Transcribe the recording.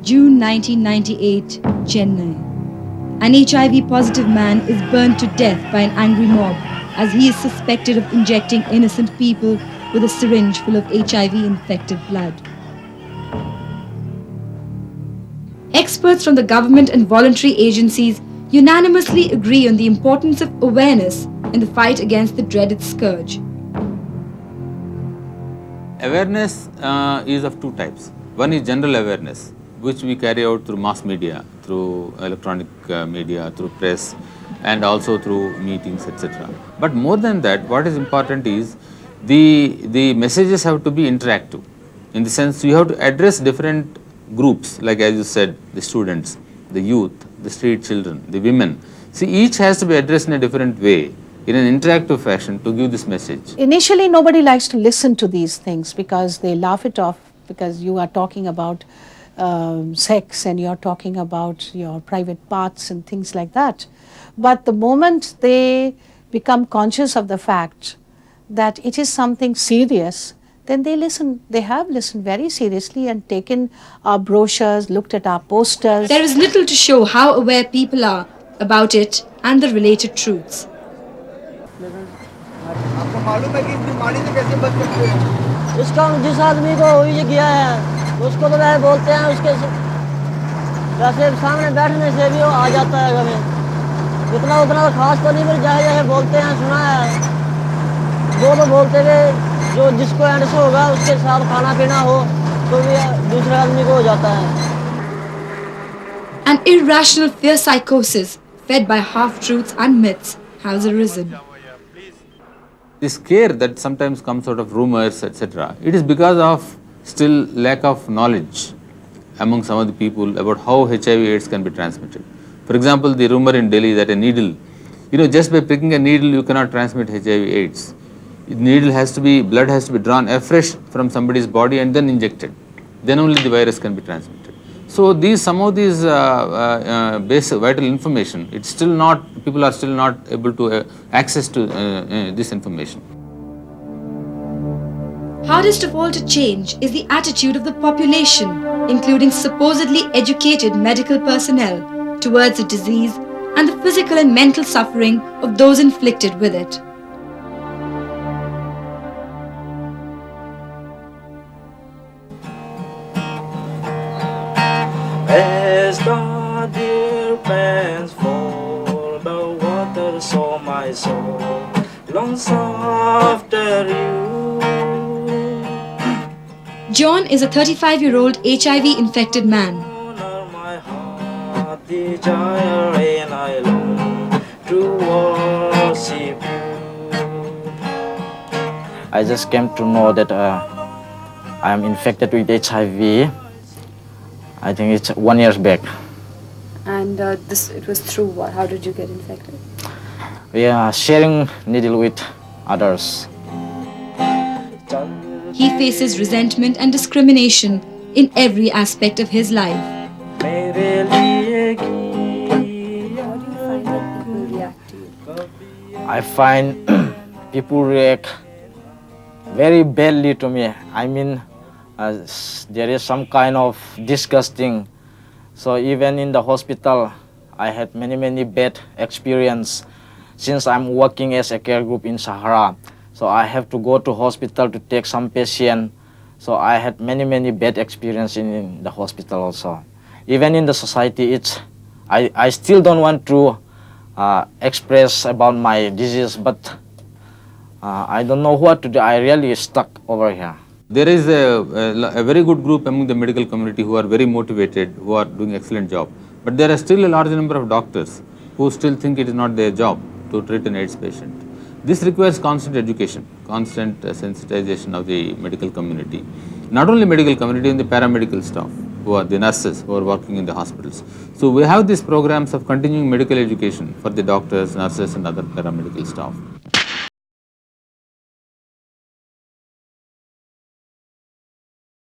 June 1998, Chennai. An HIV-positive man is burned to death by an angry mob as he is suspected of injecting innocent people with a syringe full of HIV-infected blood. Experts from the government and voluntary agencies unanimously agree on the importance of awareness in the fight against the dreaded scourge. Awareness is of two types. One is general awareness, which we carry out through mass media, through electronic media, through press, and also through meetings, etc. But more than that, what is important is the messages have to be interactive. In the sense, you have to address different groups, like as you said, the students, the youth, the street children, the women. See, each has to be addressed in a different way, in an interactive fashion to give this message. Initially, nobody likes to listen to these things because they laugh it off, because you are talking about sex and you're talking about your private parts and things like that. But the moment they become conscious of the fact that it is something serious, then they listen. They have listened very seriously and taken our brochures, looked at our posters. There is little to show how aware people are about it and the related truths. आपको मालूम है कि इस बीमारी से कैसे बच सकते हैं? इसका जिस आदमी को ये गया है उसको तो वह बोलते हैं उसके जैसे सामने बैठने से भी वो आ जाता है हमें इतना उतना तो खास तो नहीं पर जैसे बोलते हैं सुना है वो तो बोलते हुए जो जिसको एंड से होगा उसके साथ खाना पीना हो तो भी दूसरे आदमी को हो जाता है. An irrational fear psychosis fed by half-truths and myths has arisen. The scare that sometimes comes out of rumors, etc., it is because of still lack of knowledge among some of the people about how HIV/AIDS can be transmitted. For example, the rumor in Delhi that a needle, just by pricking a needle you cannot transmit HIV/AIDS. The needle has to be, blood has to be drawn afresh from somebody's body and then injected. Then only the virus can be transmitted. So some of these basic vital information, it's still not, people are still not able to access to this information. Hardest of all to change is the attitude of the population, including supposedly educated medical personnel, towards the disease and the physical and mental suffering of those inflicted with it. As the deer pants for the water, so my soul longs after you. Johan is a 35-year-old HIV-infected man. My heart desire and I long to worship you. I just came to know that I am infected with HIV. I think it's 1 year back. And it was through what? How did you get infected? We are sharing needle with others. He faces resentment and discrimination in every aspect of his life. How do you find that people react to you? I find people react very badly to me. I mean, there is some kind of disgusting. So even in the hospital, I had many bad experience. Since I'm working as a care group in Sahara, so I have to go to hospital to take some patient. So I had many bad experience in the hospital also. Even in the society, I still don't want to express about my disease, but I don't know what to do. I really stuck over here. There is a very good group among the medical community who are very motivated, who are doing excellent job. But there are still a large number of doctors who still think it is not their job to treat an AIDS patient. This requires constant education, constant sensitization of the medical community. Not only medical community, and the paramedical staff, who are the nurses who are working in the hospitals. So we have these programs of continuing medical education for the doctors, nurses and other paramedical staff.